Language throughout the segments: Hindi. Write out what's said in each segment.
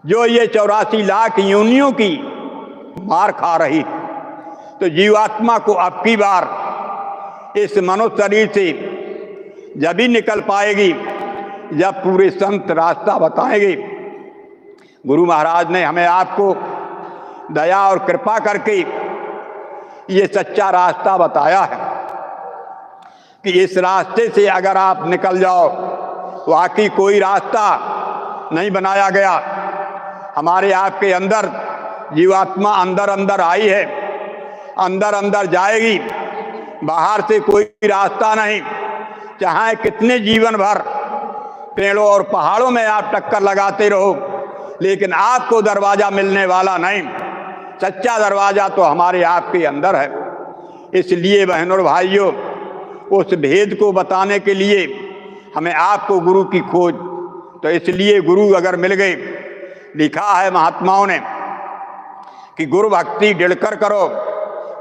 जो ये 84 लाख योनियों की मार खा रही, तो जीवात्मा को अब की बार इस मनुष्य शरीर से जब ही निकल पाएगी जब पूरे संत रास्ता बताएंगे। गुरु महाराज ने हमें आपको दया और कृपा करके ये सच्चा रास्ता बताया है कि इस रास्ते से अगर आप निकल जाओ, वाकई कोई रास्ता नहीं बनाया गया। हमारे आपके अंदर जीवात्मा अंदर अंदर आई है, अंदर अंदर जाएगी, बाहर से कोई रास्ता नहीं। चाहे कितने जीवन भर पेड़ों और पहाड़ों में आप टक्कर लगाते रहो, लेकिन आपको दरवाजा मिलने वाला नहीं। सच्चा दरवाजा तो हमारे आपके अंदर है। इसलिए बहनों और भाइयों, उस भेद को बताने के लिए हमें आपको गुरु की खोज, तो इसलिए गुरु अगर मिल गए, लिखा है महात्माओं ने कि गुरु भक्ति डिड़कर करो,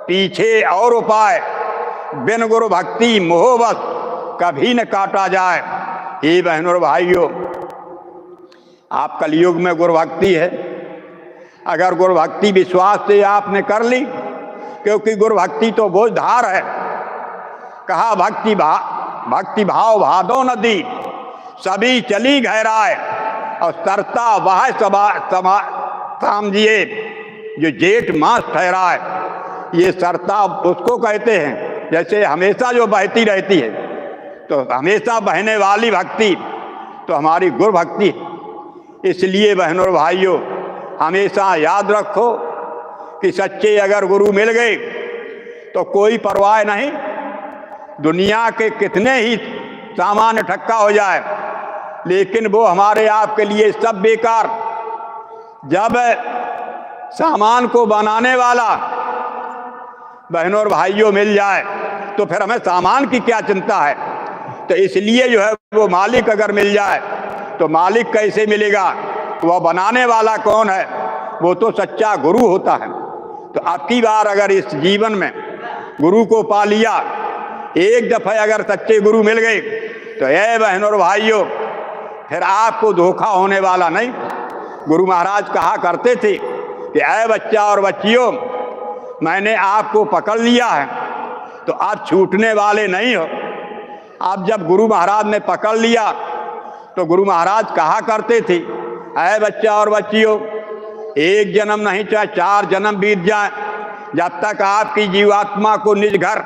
पीछे और उपाय, बिन गुरु भक्ति मोहबस कभी न काटा जाए। हे बहनों और भाइयों, आप कलयुग में गुरु भक्ति है। अगर गुरु भक्ति विश्वास से आपने कर ली, क्योंकि गुरु भक्ति तो बोझ धार है। कहा भक्ति भाव भादो नदी, सभी चली गहराए, और सरता वह समझिए जो जेठ मास ठहराए। ये सरता उसको कहते हैं जैसे हमेशा जो बहती रहती है, तो हमेशा बहने वाली भक्ति तो हमारी गुरु भक्ति है। इसलिए बहनों और भाइयों, हमेशा याद रखो कि सच्चे अगर गुरु मिल गए तो कोई परवाह नहीं। दुनिया के कितने ही सामान ठक्का हो जाए, लेकिन वो हमारे आपके लिए सब बेकार। जब सामान को बनाने वाला बहनों और भाइयों मिल जाए, तो फिर हमें सामान की क्या चिंता है। तो इसलिए जो है वो मालिक अगर मिल जाए, तो मालिक कैसे मिलेगा, वह बनाने वाला कौन है, वो तो सच्चा गुरु होता है। तो अब की बार अगर इस जीवन में गुरु को पा लिया, एक दफे अगर सच्चे गुरु मिल गए, तो ये बहनों और भाइयों, फिर आपको धोखा होने वाला नहीं। गुरु महाराज कहा करते थे कि ऐ बच्चा और बच्चियों, मैंने आपको पकड़ लिया है, तो आप छूटने वाले नहीं हो। आप जब गुरु महाराज ने पकड़ लिया, तो गुरु महाराज कहा करते थे, ऐ बच्चा और बच्चियों, एक जन्म नहीं चाहे 4 जन्म बीत जाए, जब तक आपकी जीवात्मा को निज घर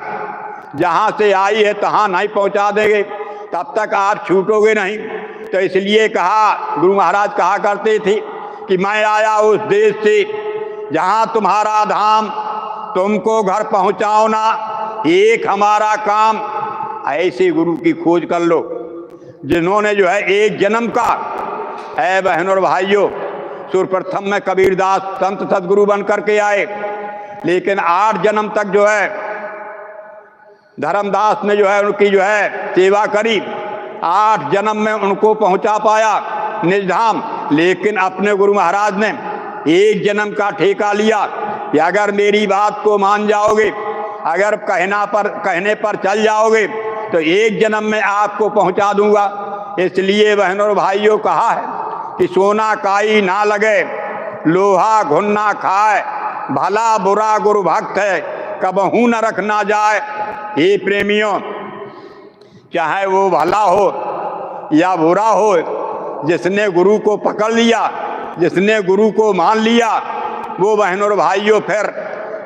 जहाँ से आई है तहाँ नहीं पहुँचा देंगे, तब तक आप छूटोगे नहीं। तो इसलिए कहा, गुरु महाराज कहा करते थे कि मैं आया उस देश से जहाँ तुम्हारा धाम, तुमको घर पहुँचाओ ना, एक हमारा काम। ऐसे गुरु की खोज कर लो जिन्होंने जो है एक जन्म का, है बहनों और भाइयों, सुरप्रथम में कबीरदास संत सदगुरु बन करके आए, लेकिन 8 जन्म तक जो है धर्मदास ने जो है उनकी जो है सेवा करी। 8 जन्म में उनको पहुंचा पाया निज धाम, लेकिन अपने गुरु महाराज ने एक जन्म का ठेका लिया कि अगर मेरी बात को मान जाओगे, अगर कहने पर चल जाओगे, तो एक जन्म में आपको पहुंचा दूंगा। इसलिए बहनों और भाइयों कहा है कि सोना काई ना लगे, लोहा घुन ना खाए, भला बुरा गुरु भक्त है, कबहू न रखना जाए। हे प्रेमियों, चाहे वो भला हो या बुरा हो, जिसने गुरु को पकड़ लिया, जिसने गुरु को मान लिया, वो बहनों और भाइयों फिर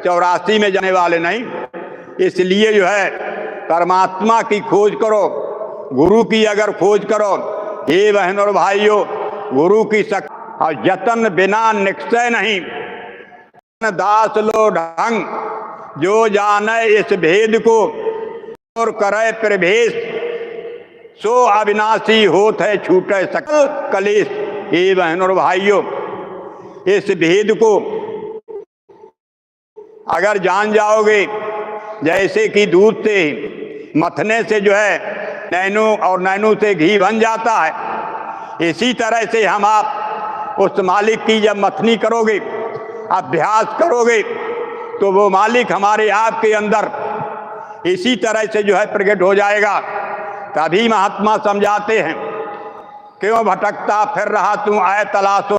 84 में जाने वाले नहीं। इसलिए जो है परमात्मा की खोज करो, गुरु की अगर खोज करो, हे बहनों और भाइयों, गुरु की शक्ति और यतन बिना निश्चय नहीं। दास लो ढंग, जो जाने इस भेद को और करे प्रवेश, सो अविनाशी होत है छूटे सकल कलेश। हे बहनों और भाइयों, इस भेद को अगर जान जाओगे, जैसे कि दूध से मथने से जो है नैनो और नैनो से घी बन जाता है, इसी तरह से हम आप उस मालिक की जब मथनी करोगे, अभ्यास करोगे, तो वो मालिक हमारे आपके अंदर इसी तरह से जो है प्रकट हो जाएगा। तभी महात्मा समझाते हैं, क्यों भटकता फिर रहा तू आए तलाशो